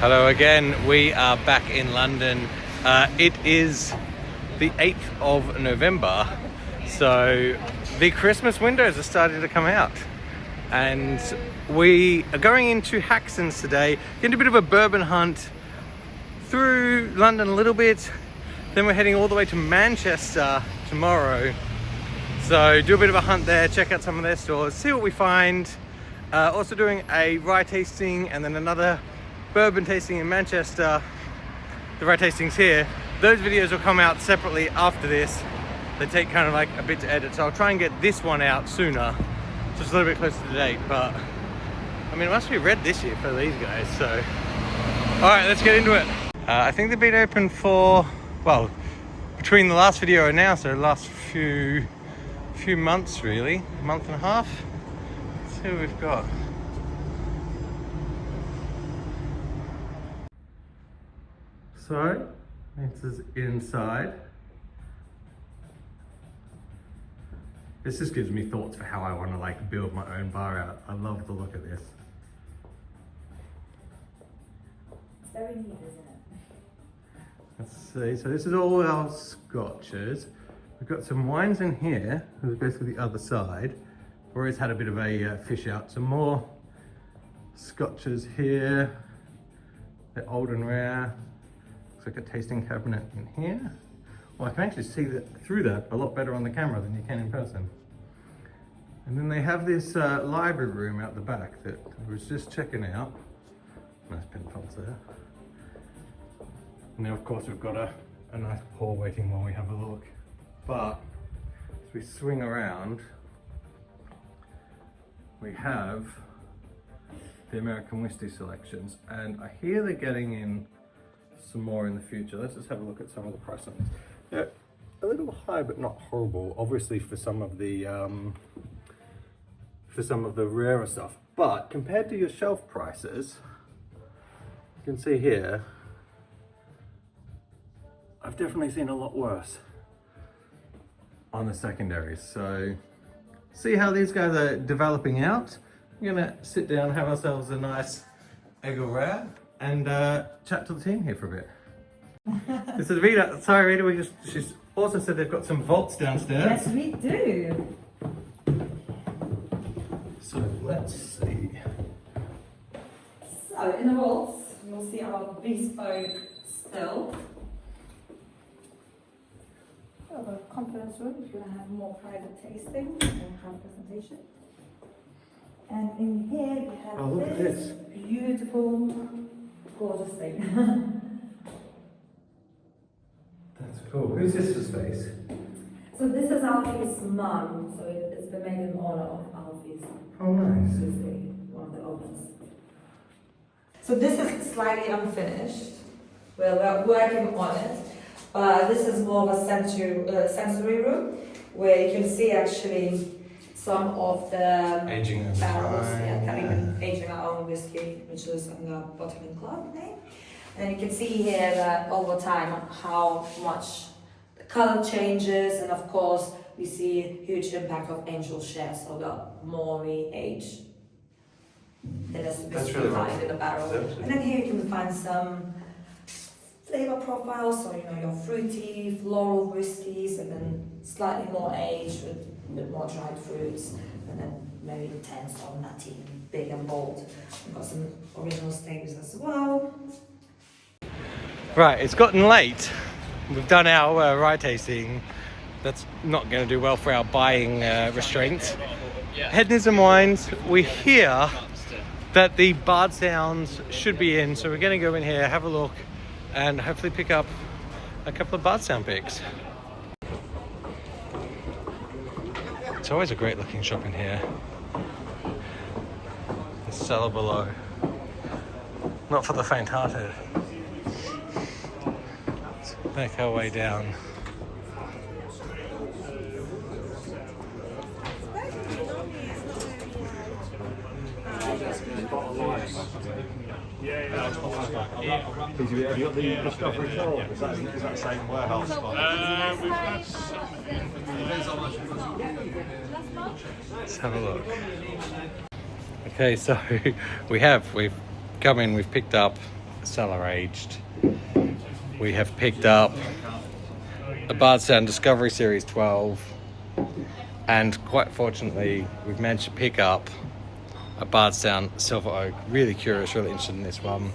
Hello again, we are back in London. It is the 8th of November, so the Christmas windows are starting to come out. And we are going into Hackstons today, getting a bit of a bourbon hunt through London a little bit. Then we're heading all the way to Manchester tomorrow. So do a bit of a hunt there, check out some of their stores, see what we find. Also doing a rye tasting and then another bourbon tasting in Manchester. The rye tastings here. Those videos will come out separately after this. They take kind of like a bit to edit, so I'll try and get this one out sooner, just a little bit closer to date. But I mean, it must be red this year for these guys. So all right, let's get into it. I think they've been open for, well, between the last video and now, so the last few months really, month and a half. Let's see what we've got. So this is inside. This just gives me thoughts for how I want to like build my own bar out. I love the look of this. It's very neat, isn't it? Let's see, so this is all our scotches. We've got some wines in here, we'll go through the other side. We've always had a bit of a fish out. Some more scotches here. They're old and rare. Looks like a tasting cabinet in here. Well, I can actually see that through that a lot better on the camera than you can in person. And then they have this library room out the back that I was just checking out. Nice pinholes there. And now, of course, we've got a nice pour waiting while we have a look. But as we swing around, we have the American whiskey selections, and I hear they're getting in some more in the future. Let's just have a look at some of the price on these. They're a little high, but not horrible. Obviously, for some of the rarer stuff. But compared to your shelf prices, you can see here, I've definitely seen a lot worse on the secondaries. So see how these guys are developing out. We're gonna sit down, have ourselves a nice egg au rare, and chat to the team here for a bit. This is Rita. Sorry, Rita, she's also said they've got some vaults downstairs. Yes, we do. So let's see. So in the vaults, you'll see our bespoke still. We have a conference room if you want to have more private tasting or have presentation. And in here we have this beautiful, gorgeous thing. That's cool. Who's this for space? So this is Alfie's mum, so it's been made in honor of Alfie's. Oh, nice. One of the ovens. So this is slightly unfinished. We're working on it. This is more of a sensory room where you can see actually some of the aging over barrels, time. aging our own whiskey, which is in the bottling club name. And you can see here that over time how much the color changes, and of course we see a huge impact of angel share, so the more we age, then there's whiskey really in the barrel. And then here you can find some flavor profiles, so you know your fruity, floral whiskies, and then slightly more aged with a bit more dried fruits, and then maybe intense or nutty, big and bold. We've got some original staves as well. Right, it's gotten late. We've done our rye tasting. That's not going to do well for our buying restraints. Hedonism wines, we hear that the Bardstown's should be in, so we're going to go in here, have a look, and hopefully pick up a couple of Bardstown picks. It's always a great looking shop in here. The cellar below. Not for the faint-hearted. Let's make our way down. Have you got the Discovery Tour? Is that the same warehouse? We've had some. Let's have a look. Okay, so we've come in, we've picked up cellar aged. We have picked up a Bardstown Discovery Series 12, and quite fortunately we've managed to pick up a Bardstown Silver Oak. Really curious, really interested in this one.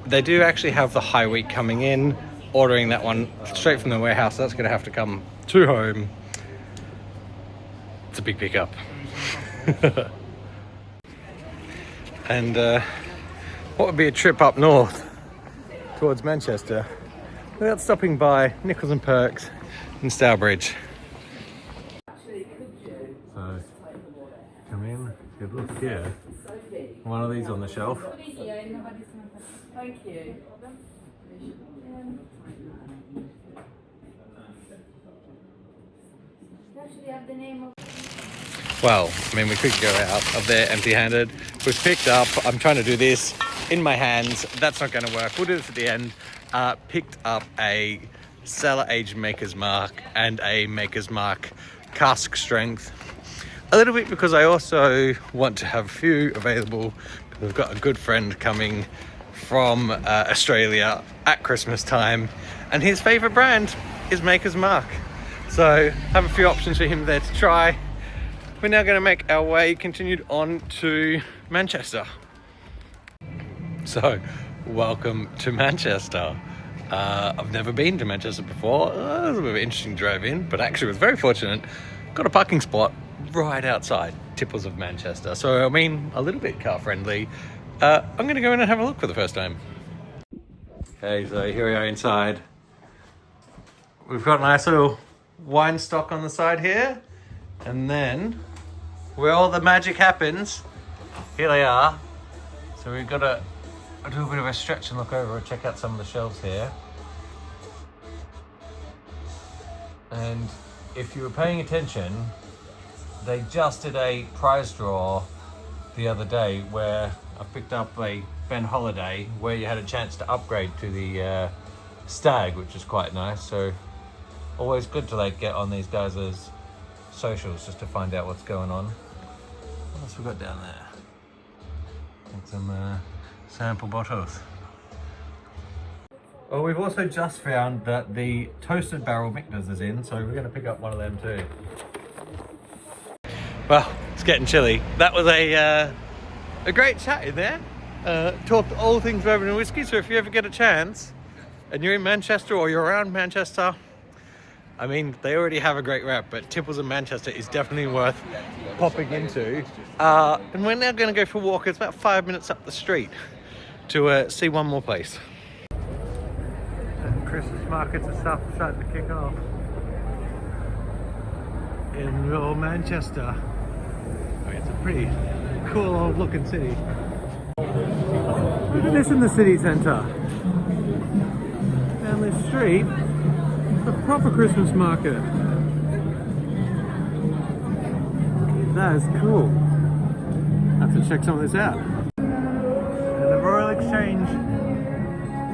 They do actually have the high wheat coming in, ordering that one straight from the warehouse. That's going to have to come to home. It's a big pickup. And what would be a trip up north towards Manchester without stopping by Nickolls Perks in Stourbridge. So, come in, good look here. One of these on the shelf. Thank you. Actually have the name of... Well, I mean, we could go out of there empty-handed. We've picked up, I'm trying to do this in my hands. That's not going to work. We'll do this at the end. Picked up a cellar-aged Maker's Mark and a Maker's Mark cask strength. A little bit because I also want to have a few available. We've got a good friend coming from Australia at Christmas time, and his favourite brand is Maker's Mark. So have a few options for him there to try. We're now going to make our way continued on to Manchester. So, welcome to Manchester. I've never been to Manchester before. It was a bit of an interesting drive in, but actually was very fortunate. Got a parking spot right outside Tipples of Manchester. So, I mean, a little bit car friendly. I'm going to go in and have a look for the first time. Okay, so here we are inside. We've got a nice little wine stock on the side here. And then, where all the magic happens, here they are. So we've got to do a bit of a stretch and look over and check out some of the shelves here. And if you were paying attention, they just did a prize draw the other day where I picked up a Ben Holiday where you had a chance to upgrade to the Stag, which is quite nice. So always good to like get on these guys' socials just to find out what's going on. What else we got down there? And some sample bottles. Well, we've also just found that the toasted barrel Michter's is in, so we're going to pick up one of them too. Well, it's getting chilly. That was a great chat in there. Talked all things bourbon and whiskey, so if you ever get a chance and you're in Manchester or you're around Manchester, I mean, they already have a great rep, but Tipples of Manchester is definitely worth popping into. And we're now going to go for a walk. It's about 5 minutes up the street to see one more place. And Christmas markets and stuff are starting to kick off in real Manchester. I mean, it's a pretty cool old looking city. Look at this in the city centre. Down this street, a proper Christmas market. That is cool. I have to check some of this out. And the Royal Exchange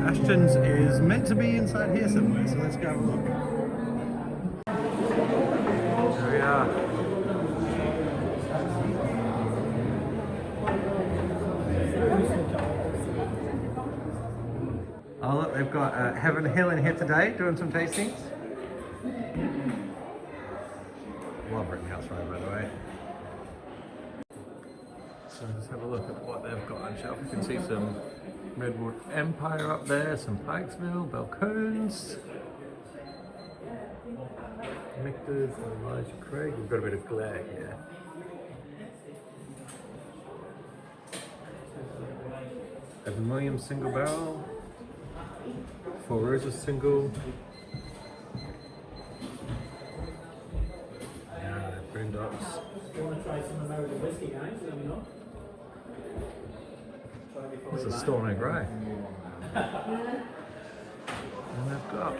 Astons is meant to be inside here somewhere, so let's go have a look. There we are. Oh look, they've got Heaven Hill in here today, doing some tastings. Love Rittenhouse Road, by the way. So let's have a look at what they've got on shelf. You can see some Redwood Empire up there, some Pikesville, Balcones, Michter's and Elijah Craig. We've got a bit of glare here. Evan Williams single barrel. Four Roses single. Boondocks. You want to try some American whiskey, guys? Let me know. This is Stormy Grey. And they've got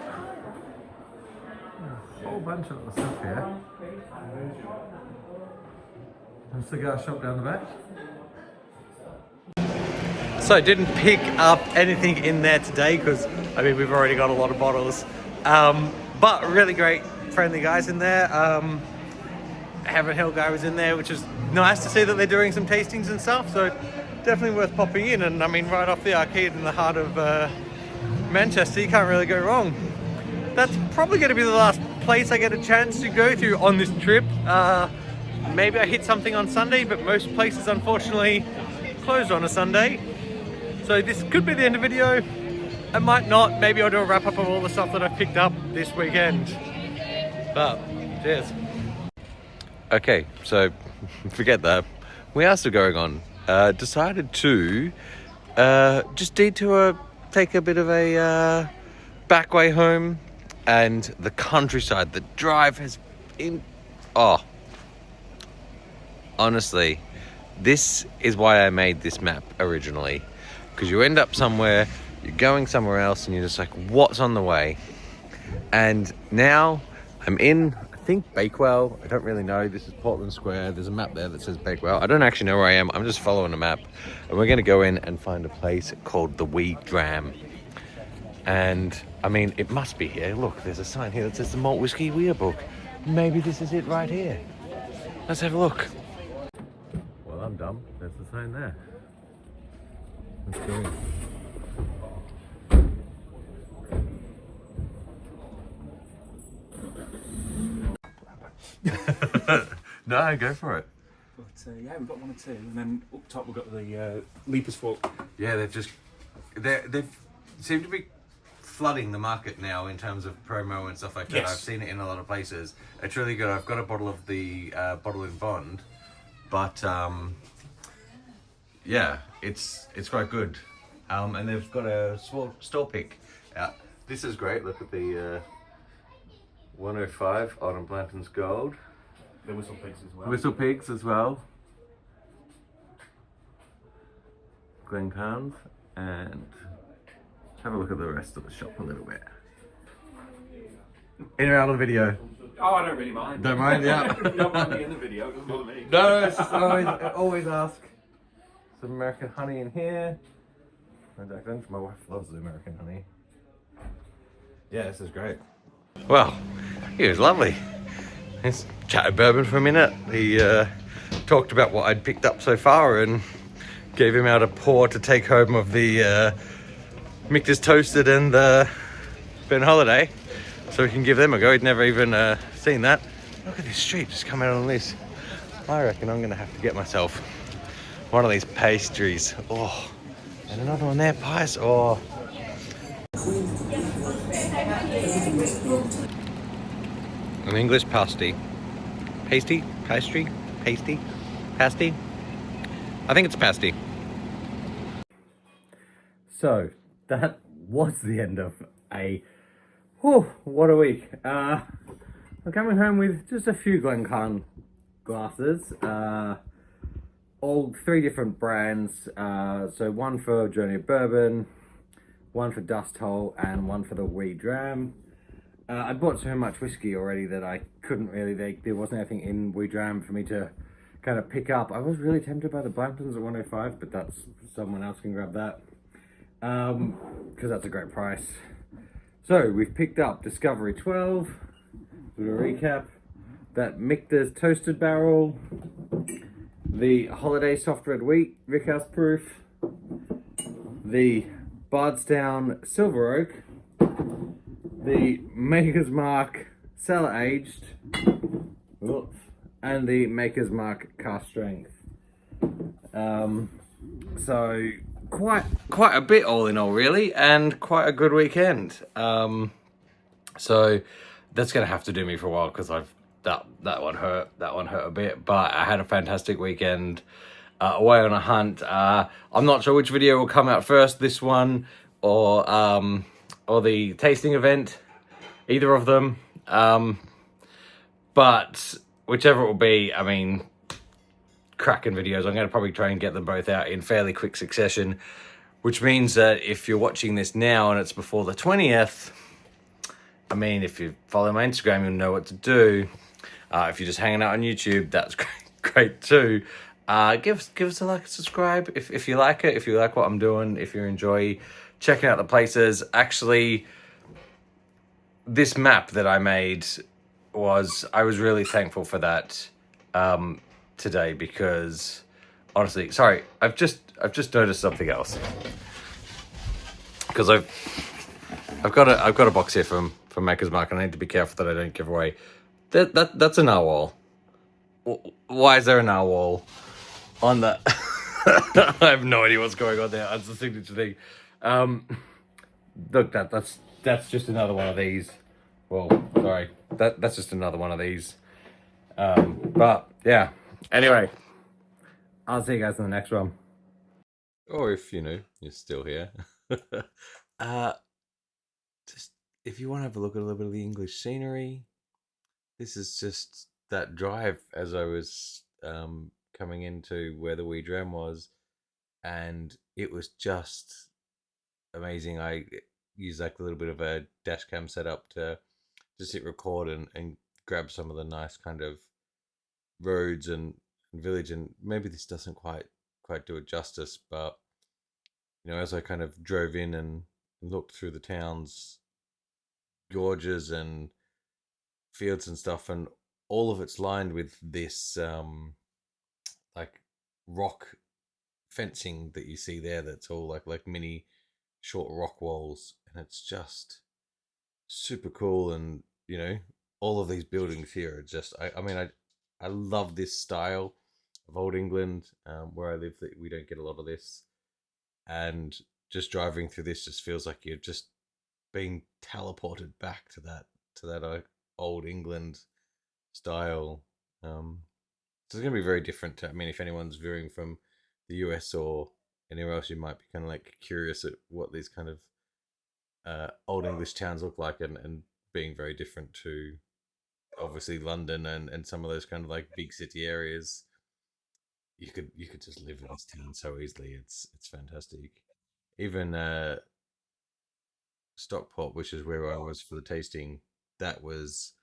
a whole bunch of other stuff here. And cigar shop down the back. So I didn't pick up anything in there today because, I mean, we've already got a lot of bottles. But really great, friendly guys in there. Heaven Hill guy was in there, which is nice to see that they're doing some tastings and stuff. So definitely worth popping in. And I mean, right off the arcade in the heart of Manchester, you can't really go wrong. That's probably going to be the last place I get a chance to go to on this trip. Maybe I hit something on Sunday, but most places unfortunately closed on a Sunday. So this could be the end of the video. It might not. Maybe I'll do a wrap up of all the stuff that I've picked up this weekend. But cheers. Okay, so forget that. We are still going on. Decided to just detour, take a bit of a back way home, and the countryside. The drive has been, oh, honestly, this is why I made this map originally, because you end up somewhere, you're going somewhere else, and you're just like, what's on the way? And now I'm in, I think, Bakewell. I don't really know. This is Portland Square. There's a map there that says Bakewell. I don't actually know where I am. I'm just following a map, and we're going to go in and find a place called the Wee Dram. And I mean, it must be here. Look, there's a sign here that says the Malt Whiskey Weir Book. Maybe this is it right here. Let's have a look. Well, I'm dumb. There's the sign there. Let's go in. No, go for it. But yeah, we've got 1 or 2, and then up top we've got the Leaper's Fork. Yeah, they've seem to be flooding the market now in terms of promo and stuff like that. Yes. I've seen it in a lot of places. It's really good. I've got a bottle of the bottle in bond, but yeah, it's quite good. And they've got a store pick out. This is great. Look at the 105 Autumn Blanton's Gold. The Whistle Pigs as well. Whistle Pigs as well. Glencairns, and have a look at the rest of the shop a little bit. In or out of the video? Oh, I don't really mind. Don't mind, yeah. If you don't mind me in the video, it doesn't bother me. No, it's just always ask. Some American honey in here. And my wife loves the American honey. Yeah, this is great. Well, it was lovely. Let's chat bourbon for a minute. He talked about what I'd picked up so far and gave him out a pour to take home of the Michter's Toasted and the Ben Holiday, so we can give them a go. He'd never even seen that. Look at this street just coming out on this. I reckon I'm gonna have to get myself one of these pastries. Oh, and another one there, pies. Oh. An English pasty. Pasty? Pastry? Pasty? Pasty? I think it's pasty. So, that was the end of a... Whew, what a week. I'm coming home with just a few Glencairn glasses. All 3 different brands. So one for Journey of Bourbon, one for Dust Hole, and one for the Wee Dram. I bought so much whiskey already that I couldn't really, there wasn't anything in Wee Dram for me to kind of pick up. I was really tempted by the Blantons at 105, but that's, someone else can grab that. Because that's a great price. So we've picked up Discovery 12, a recap, that Michter's Toasted Barrel, the Holiday Soft Red Wheat Rickhouse Proof, the Bardstown Silver Oak, the Maker's Mark Cellar Aged, and the Maker's Mark Cast Strength. So quite a bit all in all, really, and quite a good weekend. So that's gonna have to do me for a while because that one hurt a bit, but I had a fantastic weekend away on a hunt. I'm not sure which video will come out first, this one or the tasting event, either of them, but whichever it will be, I mean, cracking videos. I'm going to probably try and get them both out in fairly quick succession, which means that if you're watching this now and it's before the 20th, I mean, if you follow my Instagram, you'll know what to do. If you're just hanging out on YouTube, that's great too. Give us a like and subscribe if you like it, if you like what I'm doing, if you enjoy checking out the places. Actually, this map that I made I was really thankful for that today, because Honestly, sorry, I've just noticed something else. Because I've got a box here from Maker's Mark, and I need to be careful that I don't give away. That's a narwhal. Why is there a narwhal on that? I have no idea what's going on there. That's the signature thing. Look, that's just another one of these. Well, sorry, that's just another one of these. But yeah. Anyway, I'll see you guys in the next one. Or if you're still here. Just if you want to have a look at a little bit of the English scenery, this is just that drive as I was coming into where the Wee Dram was, and it was just amazing. I used like a little bit of a dash cam setup to just hit record and grab some of the nice kind of roads and village, and maybe this doesn't quite do it justice, but as I kind of drove in and looked through the town's gorges and fields and stuff, and all of it's lined with this like rock fencing that you see there, that's all like mini short rock walls, and it's just super cool. And all of these buildings here are just I love this style of old England. Where I live, that we don't get a lot of this, and just driving through this just feels like you're just being teleported back to that old England style. So it's going to be very different. If anyone's viewing from the US or anywhere else, you might be kind of like curious at what these kind of old English towns look like, and being very different to obviously London and some of those kind of like big city areas. You could just live in this town so easily. It's fantastic. Even Stockport, which is where I was for the tasting, that was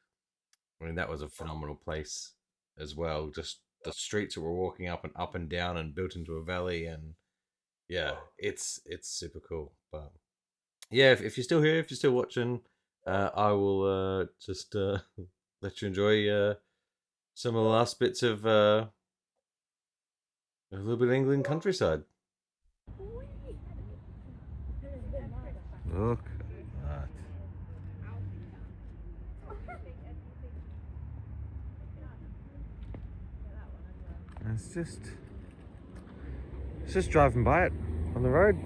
a phenomenal place as well. Just the streets that we're walking up and down and built into a valley, and yeah, it's super cool. But yeah, if you're still here, if you're still watching, I will just let you enjoy some of the last bits of a little bit of England countryside. Look at that. It's just driving by it on the road.